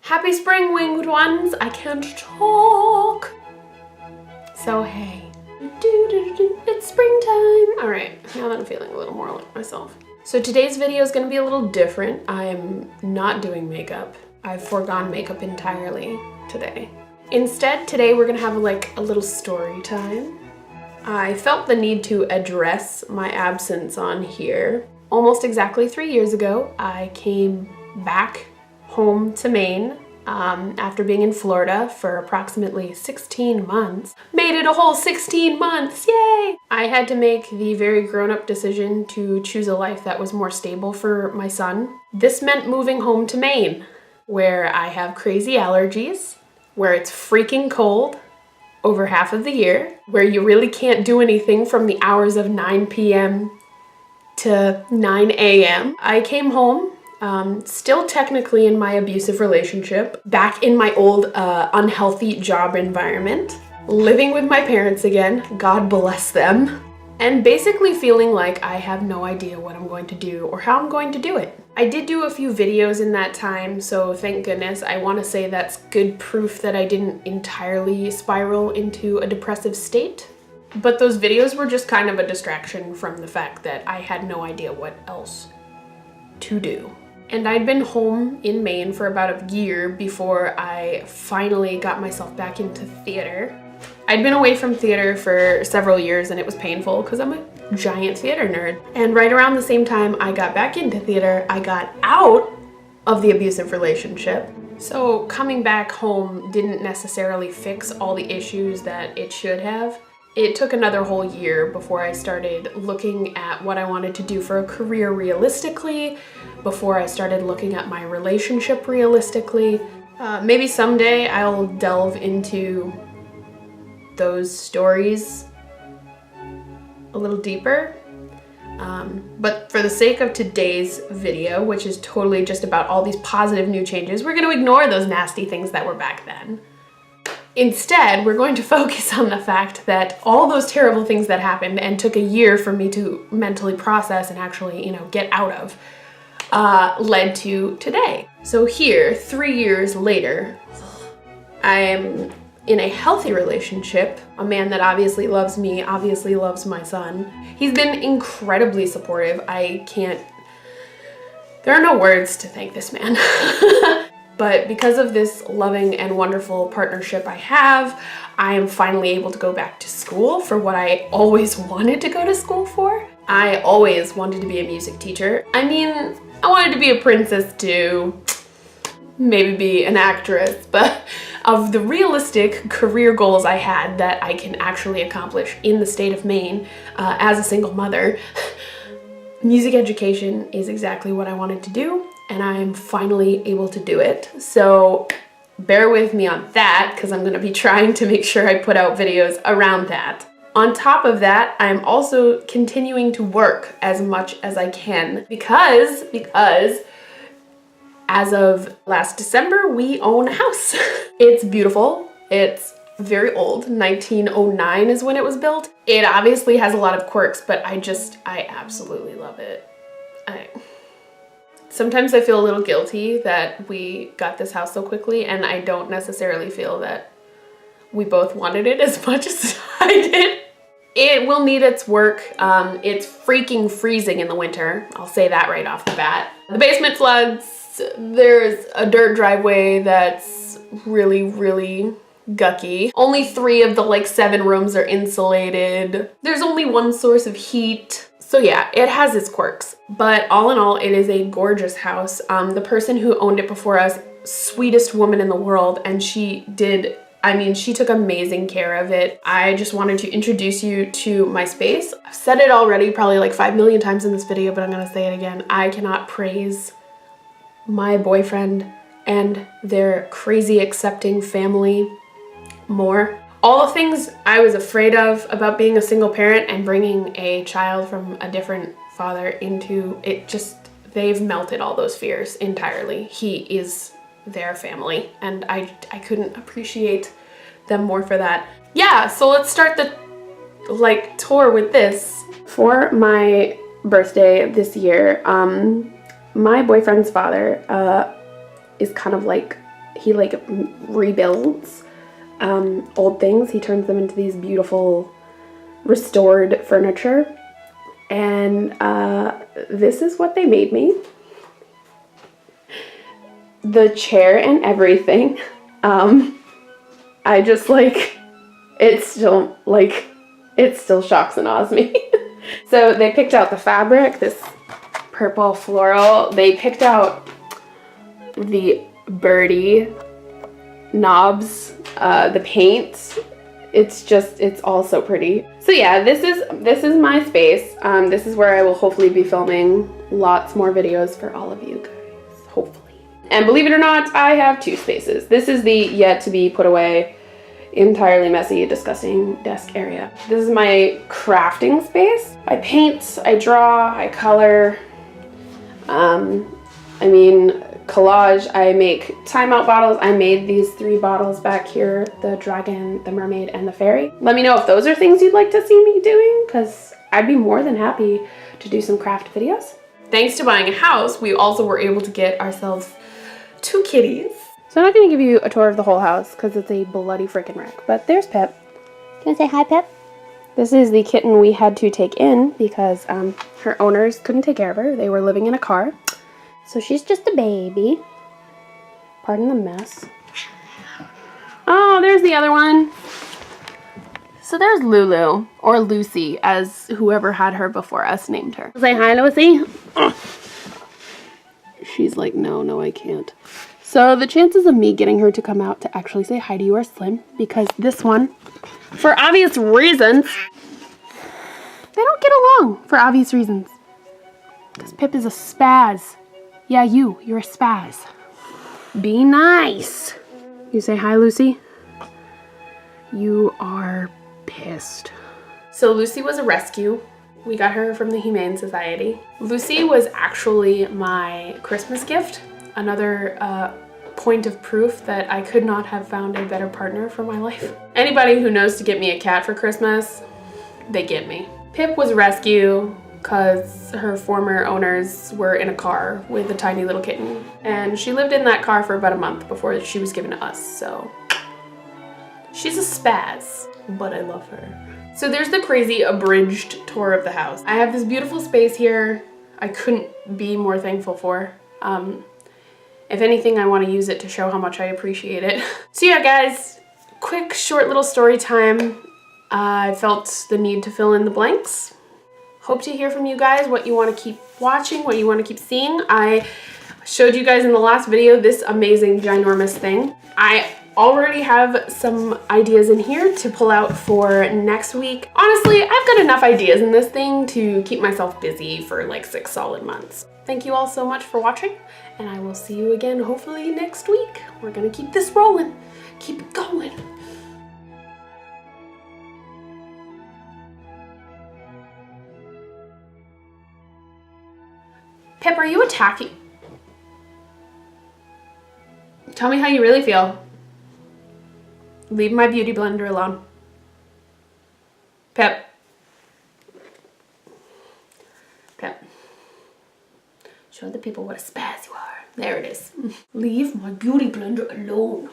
Happy spring, winged ones! I can't talk! So hey. It's springtime! Alright, now that I'm feeling a little more like myself. So today's video is going to be a little different. I'm not doing makeup. I've foregone makeup entirely today. Instead, today we're going to have a little story time. I felt the need to address my absence on here. Almost exactly 3 years ago, I came back home to Maine after being in Florida for approximately 16 months. Made it a whole 16 months, yay! I had to make the very grown-up decision to choose a life that was more stable for my son. This meant moving home to Maine, where I have crazy allergies, where it's freaking cold over half of the year, where you really can't do anything from the hours of 9 p.m. to 9 a.m. I came home, still technically in my abusive relationship, back in my old unhealthy job environment, living with my parents again, God bless them, and basically feeling like I have no idea what I'm going to do or how I'm going to do it. I did do a few videos in that time, so thank goodness. I want to say that's good proof that I didn't entirely spiral into a depressive state. But those videos were just kind of a distraction from the fact that I had no idea what else to do. And I'd been home in Maine for about a year before I finally got myself back into theater. I'd been away from theater for several years and it was painful because I'm a giant theater nerd. And right around the same time I got back into theater, I got out of the abusive relationship. So coming back home didn't necessarily fix all the issues that it should have. It took another whole year before I started looking at what I wanted to do for a career realistically, before I started looking at my relationship realistically. Maybe someday I'll delve into those stories a little deeper. But for the sake of today's video, which is totally just about all these positive new changes, we're going to ignore those nasty things that were back then. Instead, we're going to focus on the fact that all those terrible things that happened and took a year for me to mentally process and actually, get out of, led to today. So here, 3 years later, I am in a healthy relationship, a man that obviously loves me, obviously loves my son. He's been incredibly supportive. There are no words to thank this man. But because of this loving and wonderful partnership I have, I am finally able to go back to school for what I always wanted to go to school for. I always wanted to be a music teacher. I mean, I wanted to be a princess too, maybe be an actress, but of the realistic career goals I had that I can actually accomplish in the state of Maine as a single mother, music education is exactly what I wanted to do. And I'm finally able to do it. So bear with me on that because I'm going to be trying to make sure I put out videos around that. On top of that, I'm also continuing to work as much as I can because as of last December, we own a house. It's beautiful. It's very old. 1909 is when it was built. It obviously has a lot of quirks, but I absolutely love it. Sometimes I feel a little guilty that we got this house so quickly, and I don't necessarily feel that we both wanted it as much as I did. It will need its work. It's freaking freezing in the winter. I'll say that right off the bat. The basement floods. There's a dirt driveway that's really, really gucky. Only 3 of the 7 rooms are insulated. There's only one source of heat. So yeah, it has its quirks, but all in all, it is a gorgeous house. The person who owned it before us, sweetest woman in the world, and she took amazing care of it. I just wanted to introduce you to my space. I've said it already probably 5 million times in this video, but I'm gonna say it again. I cannot praise my boyfriend and their crazy accepting family more. All the things I was afraid of about being a single parent and bringing a child from a different father into it, they've melted all those fears entirely. He is their family, and I couldn't appreciate them more for that. Yeah, so let's start the tour with this. For my birthday this year, my boyfriend's father is kind of he like rebuilds old things. He turns them into these beautiful restored furniture. And this is what they made me. The chair and everything. I just like, it still shocks and awes me. So they picked out the fabric, this purple floral. They picked out the birdie knobs, the paint. It's all so pretty. So yeah, this is my space. This is where I will hopefully be filming lots more videos for all of you guys, hopefully. And believe it or not, I have 2 spaces. This is the yet to be put away, entirely messy, disgusting desk area. This is my crafting space. I paint, I draw, I color. I mean, collage. I make timeout bottles. I made these 3 bottles back here, the dragon, the mermaid, and the fairy. Let me know if those are things you'd like to see me doing, because I'd be more than happy to do some craft videos. Thanks to buying a house, we also were able to get ourselves 2 kitties. So I'm not going to give you a tour of the whole house because it's a bloody freaking wreck, but there's Pip. Can I say hi, Pip? This is the kitten we had to take in because her owners couldn't take care of her. They were living in a car. So she's just a baby. Pardon the mess. Oh, there's the other one. So there's Lulu, or Lucy, as whoever had her before us named her. Say hi, Lucy. She's like, no, I can't. So the chances of me getting her to come out to actually say hi to you are slim, because this one, for obvious reasons, they don't get along for obvious reasons. Because Pip is a spaz. Yeah, you're a spaz. Be nice. You say hi, Lucy? You are pissed. So Lucy was a rescue. We got her from the Humane Society. Lucy was actually my Christmas gift. Another point of proof that I could not have found a better partner for my life. Anybody who knows to get me a cat for Christmas, they get me. Pip was a rescue because her former owners were in a car with a tiny little kitten. And she lived in that car for about a month before she was given to us, so. She's a spaz, but I love her. So there's the crazy abridged tour of the house. I have this beautiful space here I couldn't be more thankful for. If anything, I want to use it to show how much I appreciate it. So yeah, guys, quick, short little story time. I felt the need to fill in the blanks. Hope to hear from you guys what you want to keep watching, what you want to keep seeing. I showed you guys in the last video this amazing, ginormous thing. I already have some ideas in here to pull out for next week. Honestly, I've got enough ideas in this thing to keep myself busy for like 6 solid months. Thank you all so much for watching, and I will see you again hopefully next week. We're gonna keep this rolling, keep it going. Pip, are you attacking? Tell me how you really feel. Leave my beauty blender alone. Pip. Pip. Show the people what a spaz you are. There it is. Leave my beauty blender alone.